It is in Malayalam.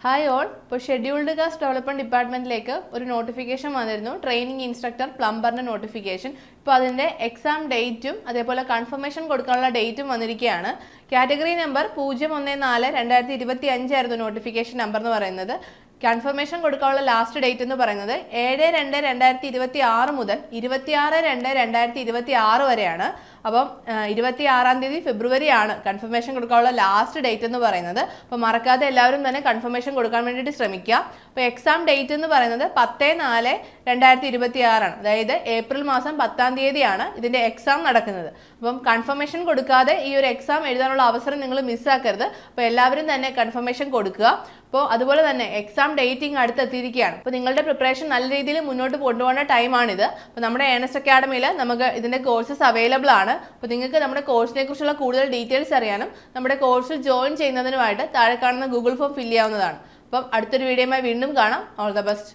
Hi all. ഇപ്പോൾ ഷെഡ്യൂൾഡ് കാസ്റ്റ് ഡെവലപ്മെന്റ് ഡിപ്പാർട്ട്മെന്റിലേക്ക് ഒരു നോട്ടിഫിക്കേഷൻ വന്നിരുന്നു. ട്രെയിനിങ് ഇൻസ്ട്രക്ടർ പ്ലംബറിന്റെ നോട്ടിഫിക്കേഷൻ. ഇപ്പോൾ അതിന്റെ എക്സാം ഡേറ്റും അതേപോലെ കൺഫർമേഷൻ കൊടുക്കാനുള്ള ഡേറ്റും വന്നിരിക്കുകയാണ്. കാറ്റഗറി നമ്പർ 014/2025 ആയിരുന്നു നോട്ടിഫിക്കേഷൻ നമ്പർ എന്ന് പറയുന്നത്. കൺഫർമേഷൻ കൊടുക്കാനുള്ള ലാസ്റ്റ് ഡേറ്റ് എന്ന് പറയുന്നത് 7/2/2026 മുതൽ 26/2/2026 വരെയാണ്. അപ്പം 26-ാം തീയതി ഫെബ്രുവരി ആണ് കൺഫർമേഷൻ കൊടുക്കാനുള്ള ലാസ്റ്റ് ഡേറ്റ് എന്ന് പറയുന്നത്. അപ്പോൾ മറക്കാതെ എല്ലാവരും തന്നെ കൺഫർമേഷൻ കൊടുക്കാൻ വേണ്ടിയിട്ട് ശ്രമിക്കുക. അപ്പോൾ എക്സാം ഡേറ്റ് എന്ന് പറയുന്നത് 10/4/2026 ആണ്. അതായത് ഏപ്രിൽ മാസം 10-ാം തീയതിയാണ് ഇതിന്റെ എക്സാം നടക്കുന്നത്. അപ്പം കൺഫർമേഷൻ കൊടുക്കാതെ ഈ ഒരു എക്സാം എഴുതാനുള്ള അവസരം നിങ്ങൾ മിസ്സാക്കരുത്. അപ്പോൾ എല്ലാവരും തന്നെ കൺഫർമേഷൻ കൊടുക്കുക. അപ്പോൾ അതുപോലെ തന്നെ എക്സാം ഡേറ്റിംഗ് അടുത്തെത്തിയിരിക്കുകയാണ്. അപ്പോൾ നിങ്ങളുടെ പ്രിപ്പറേഷൻ നല്ല രീതിയിൽ മുന്നോട്ട് കൊണ്ടുപോകേണ്ട ടൈമാണിത്. അപ്പോൾ നമ്മുടെ ഏണസ്റ്റ് അക്കാഡമിയിൽ നമുക്ക് ഇതിന്റെ കോഴ്സസ് അവൈലബിൾ ആണ്. അപ്പോൾ നിങ്ങൾക്ക് നമ്മുടെ കോഴ്സിനെ കുറിച്ചുള്ള കൂടുതൽ ഡീറ്റെയിൽസ് അറിയാനും നമ്മുടെ കോഴ്സിൽ ജോയിൻ ചെയ്യുന്നതിനുമായിട്ട് താഴെ കാണുന്ന ഗൂഗിൾ ഫോം ഫില്ല് ചെയ്യാവുന്നതാണ്. അപ്പം അടുത്തൊരു വീഡിയോയുമായി വീണ്ടും കാണാം. All the best.